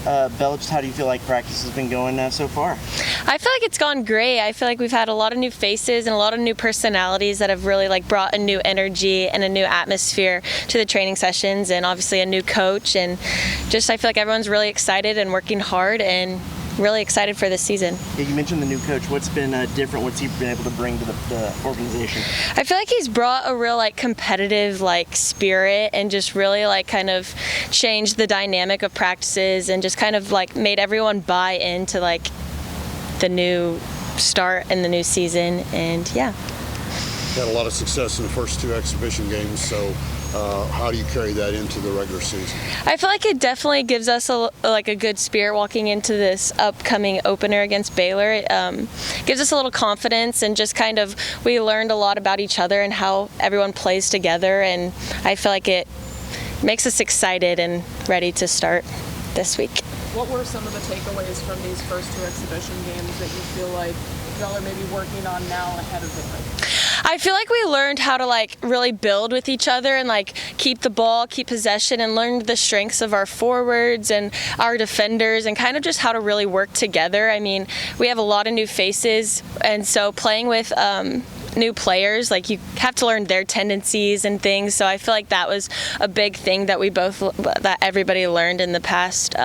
Bella, just how do you feel like practice has been going so far? I feel like it's gone great. I feel like we've had a lot of new faces and a lot of new personalities that have really brought a new energy and a new atmosphere to the training sessions, and obviously a new coach, and just I feel like everyone's really excited and working hard and really excited for this season. Yeah, you mentioned the new coach. What's been different? What's he been able to bring to the organization? I feel like he's brought a real competitive spirit, and just really kind of changed the dynamic of practices, and just kind of made everyone buy into the new start and the new season. And yeah, had a lot of success in the first 2 exhibition games, so how do you carry that into the regular season? I feel like it definitely gives us a good spirit walking into this upcoming opener against Baylor. It gives us a little confidence, and just kind of we learned a lot about each other and how everyone plays together, and I feel like it makes us excited and ready to start this week. What were some of the takeaways from these first 2 exhibition games that you feel like y'all are maybe working on now ahead of the break? I feel like we learned how to really build with each other, and keep the ball, keep possession, and learned the strengths of our forwards and our defenders, and kind of just how to really work together. I mean, we have a lot of new faces, and so playing with new players, you have to learn their tendencies and things. So I feel like that was a big thing that everybody learned in the past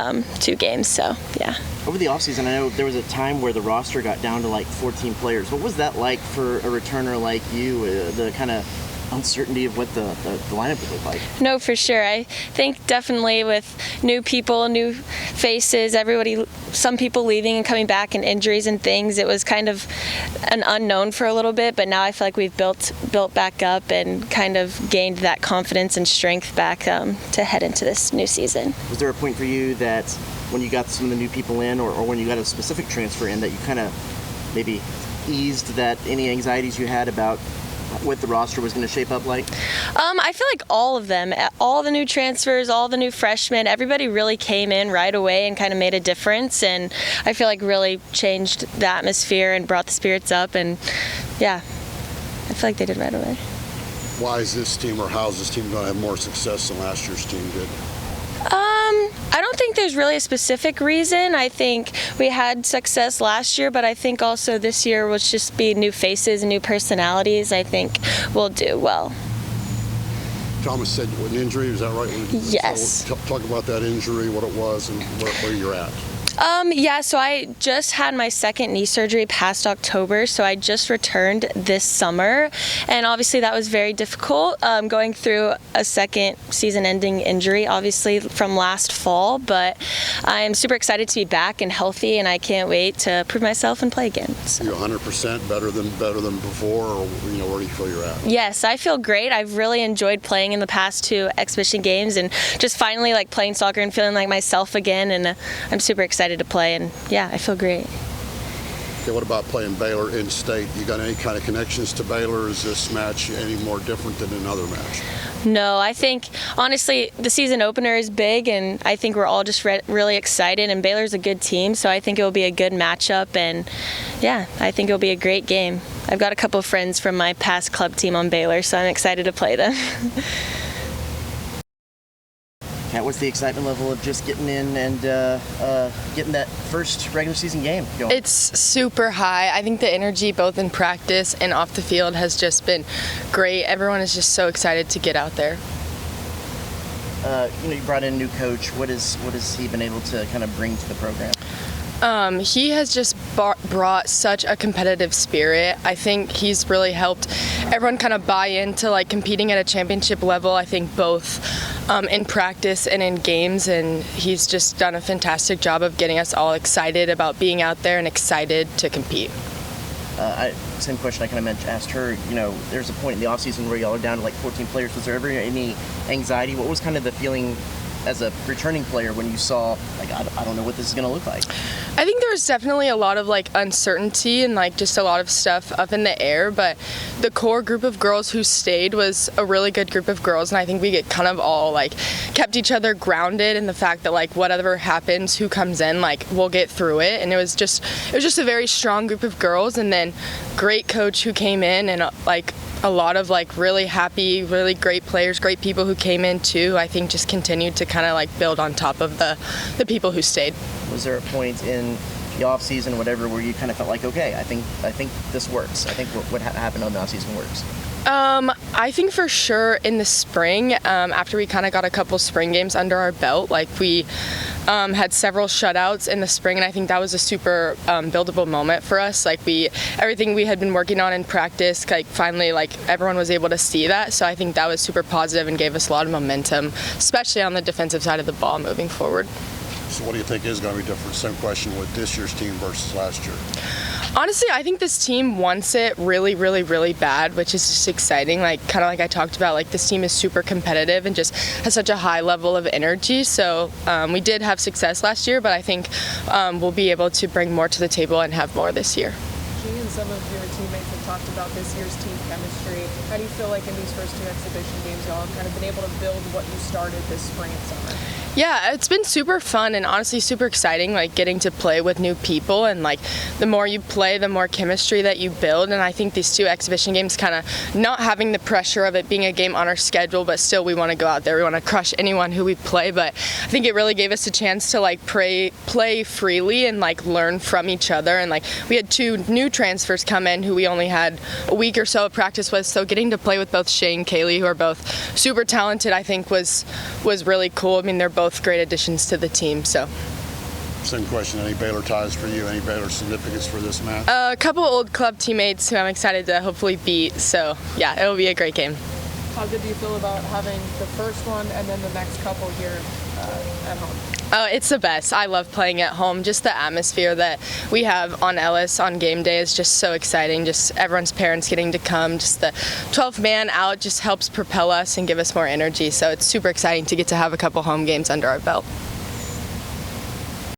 2 games. So yeah. Over the offseason, I know there was a time where the roster got down to 14 players. What was that like for a returner like you, the kind of uncertainty of what the lineup would look like? No, for sure. I think definitely with new people, new faces, some people leaving and coming back, and injuries and things, it was kind of an unknown for a little bit, but now I feel like we've built back up and kind of gained that confidence and strength back to head into this new season. Was there a point for you that when you got some of the new people in, or when you got a specific transfer in, that you kind of maybe eased any anxieties you had about what the roster was going to shape up like? I feel like all of them, all the new transfers, all the new freshmen, everybody really came in right away and kind of made a difference, and I feel like really changed the atmosphere and brought the spirits up, and yeah, I feel like they did right away. Why is this team, or how is this team going to have more success than last year's team did? I don't think there's really a specific reason. I think we had success last year, but I think also this year will just be new faces and new personalities. I think we'll do well. Thomas said an injury, is that right? Yes. So talk about that injury, what it was, and where you're at. Yeah, so I just had my 2nd knee surgery past October, so I just returned this summer, and obviously that was very difficult, going through a 2nd season-ending injury, obviously from last fall, but I'm super excited to be back and healthy, and I can't wait to prove myself and play again. So. You're 100% better than before, or where do you feel you're at? Yes, I feel great. I've really enjoyed playing in the past 2 exhibition games, and just finally playing soccer and feeling like myself again, and I'm super excited to play, and yeah, I feel great. Okay, what about playing Baylor in state? You got any kind of connections to Baylor? Is this match any more different than another match? No, I think honestly the season opener is big, and I think we're all just really excited, and Baylor's a good team, so I think it will be a good matchup, and yeah, I think it'll be a great game. I've got a couple of friends from my past club team on Baylor, so I'm excited to play them. Kat, what's the excitement level of just getting in and getting that first regular season game going? It's super high. I think the energy both in practice and off the field has just been great. Everyone is just so excited to get out there. You brought in a new coach. What has he been able to kind of bring to the program? He has just brought such a competitive spirit. I think he's really helped everyone kind of buy into competing at a championship level. I think both in practice and in games, and he's just done a fantastic job of getting us all excited about being out there and excited to compete. Same question I kind of asked her. There's a point in the offseason where y'all are down to 14 players. Was there ever any anxiety? What was kind of the feeling as a returning player when you saw, I don't know what this is going to look like? I think there was definitely a lot of uncertainty and just a lot of stuff up in the air, but the core group of girls who stayed was a really good group of girls, and I think we get kind of all kept each other grounded in the fact that whatever happens, who comes in, we'll get through it. And it was just a very strong group of girls, and then great coach who came in and a lot of like really happy, really great players, great people who came in too. I think just continued to kind of like build on top of the people who stayed. Was there a point in the off season, whatever, where you kind of felt like, okay, I think this works. I think what happened on the off season works. I think for sure in the spring, after we kind of got a couple spring games under our belt, like we had several shutouts in the spring, and I think that was a super buildable moment for us. Like everything we had been working on in practice, like finally, like everyone was able to see that. So I think that was super positive and gave us a lot of momentum, especially on the defensive side of the ball moving forward. So what do you think is going to be different? Same question with this year's team versus last year. Honestly, I think this team wants it really, really, really bad, which is just exciting. Like kind of like I talked about, like this team is super competitive and just has such a high level of energy. So we did have success last year, but I think we'll be able to bring more to the table and have more this year. She and some of your teammates have talked about this year's team chemistry. How do you feel like in these first two exhibition games, y'all have kind of been able to build what you started this spring and summer? Yeah, it's been super fun and honestly super exciting, like getting to play with new people, and like the more you play, the more chemistry that you build. And I think these two exhibition games kind of not having the pressure of it being a game on our schedule, but still we want to go out there, we want to crush anyone who we play. But I think it really gave us a chance to like play freely and like learn from each other. And like we had two new transfers come in who we only had a week or so of practice with, so getting to play with both Shay and Kaylee, who are both super talented, I think was really cool. I mean, they're both great additions to the team. So Same question, any Baylor ties for you, any Baylor significance for this match? a couple old club teammates who I'm excited to hopefully beat, so yeah, it'll be a great game. How good do you feel about having the first one and then the next couple here at home? Oh, it's the best. I love playing at home. Just the atmosphere that we have on Ellis on game day is just so exciting. Just everyone's parents getting to come. Just the 12th man out just helps propel us and give us more energy. So it's super exciting to get to have a couple home games under our belt.